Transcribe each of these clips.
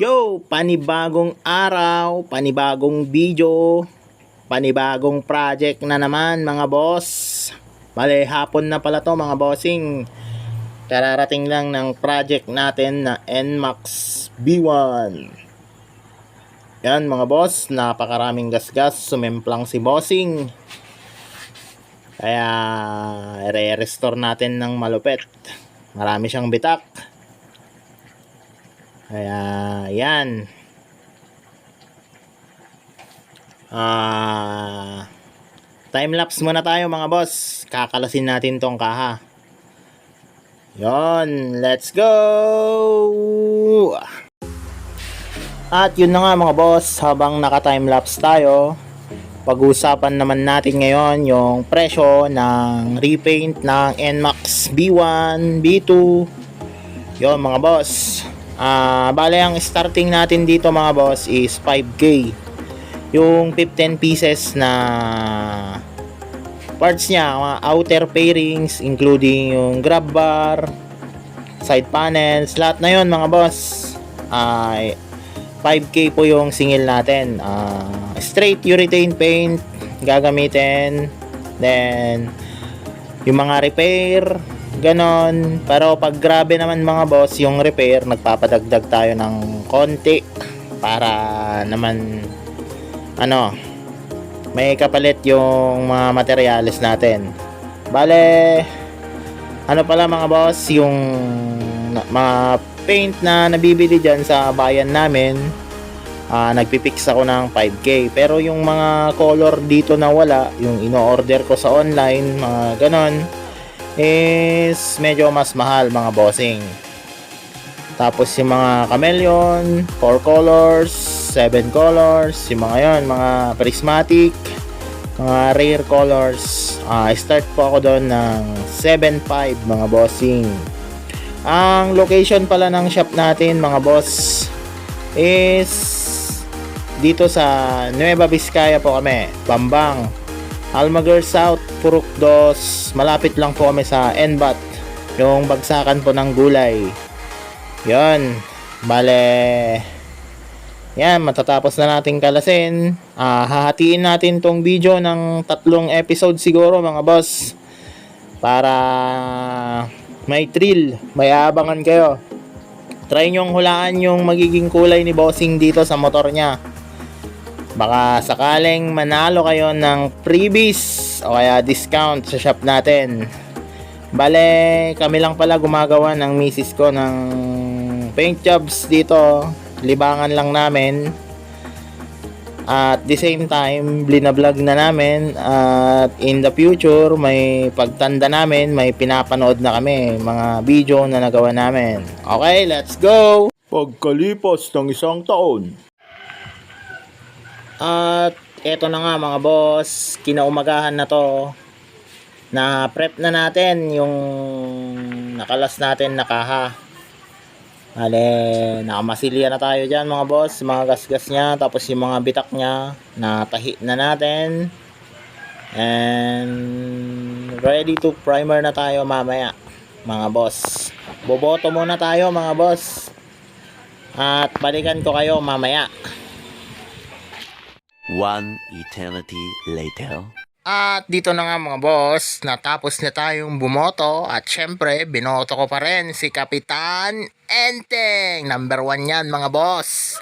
Yo, panibagong araw, panibagong video, panibagong project na naman mga boss. Bale, hapon na pala to mga bossing. Kararating lang ng project natin na NMAX B1. Yan mga boss, napakaraming gasgas, sumemplang si bossing. Kaya, re-restore natin ng malupit. Marami siyang bitak. Kaya, yan. Time-lapse muna tayo mga boss. Kakalasin natin tong kaha. Yon, let's go! At yun na nga mga boss, habang naka-time-lapse tayo, pag-uusapan naman natin ngayon yung presyo ng repaint ng NMAX B1, B2. Yon mga boss. Bale ang starting natin dito mga boss is 5K. Yung 15 pieces na parts niya, mga outer pairings including yung grab bar, side panels, lahat na yon mga boss. 5K po yung singil natin. Straight urethane paint gagamitin. Then yung mga repair ganon, pero pag grabe naman mga boss yung repair, nagpapadagdag tayo ng konti para naman may kapalit yung mga materyales natin. Bale pala mga boss, yung mga paint na nabibili dyan sa bayan namin, nagpipix ako ng 5K, pero yung mga color dito na wala, yung ino-order ko sa online, mga ganon, is medyo mas mahal mga bossing. Tapos yung mga chameleon 4 colors, 7 colors, yung mga yon, mga prismatic, mga rare colors, start po ako doon ng 7.5 mga bossing. Ang location pala ng shop natin mga boss is dito sa Nueva Vizcaya po kami, Bambang, Almaguer South, Purok 2. Malapit lang po kami sa NBAT, yung bagsakan po ng gulay. Yon, bale yan, matatapos na natin kalasin. Hahatiin natin tong video ng 3 episode siguro mga boss, para may thrill, may abangan kayo. Try nyong hulaan yung magiging kulay ni bossing dito sa motor nya. Baka sakaling manalo kayo ng freebies o kaya discount sa shop natin. Bale, kami lang pala gumagawa ng misis ko ng paint jobs dito. Libangan lang namin. At the same time, blinablog na namin. At in the future, may pagtanda namin, may pinapanood na kami mga video na nagawa namin. Okay, let's go! Pagkalipas ng 1 taon. At eto na nga mga boss, kinaumagahan na to, na prep na natin yung nakalas natin na kaha. Bale, nakamasilya na tayo dyan mga boss, mga gasgas nya, tapos yung mga bitak nya natahi na natin, and ready to primer na tayo mamaya mga boss. Boboto muna tayo mga boss, at balikan ko kayo mamaya. One eternity later. At dito na nga mga boss, natapos na tayong bumoto, at syempre binoto ko pa rin si Kapitan Enteng. Number 1 yan mga boss.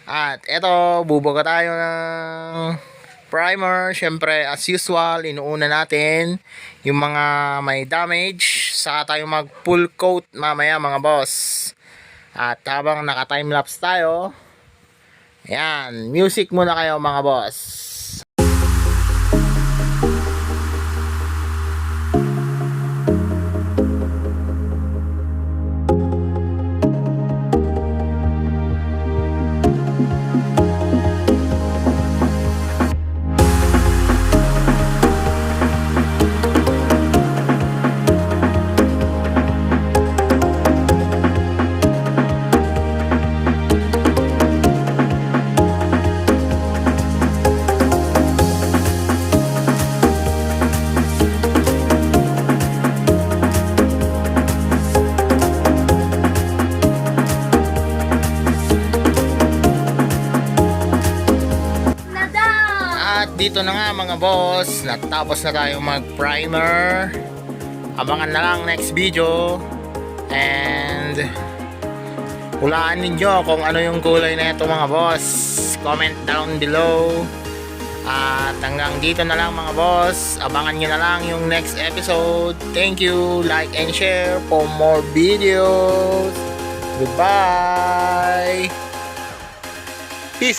At eto, bubuga tayo ng primer. Syempre as usual, inuuna natin yung mga may damage, saka tayo mag full coat mamaya mga boss. At habang naka timelapse tayo, yan, music muna kayo mga boss. dito na nga mga boss, natapos na tayo mag primer. Abangan na lang next video. And hulaan ninyo kung ano yung kulay na ito mga boss. Comment down below. At hanggang dito na lang mga boss. Abangan nyo na lang yung next episode. Thank you. Like and share for more videos. Goodbye.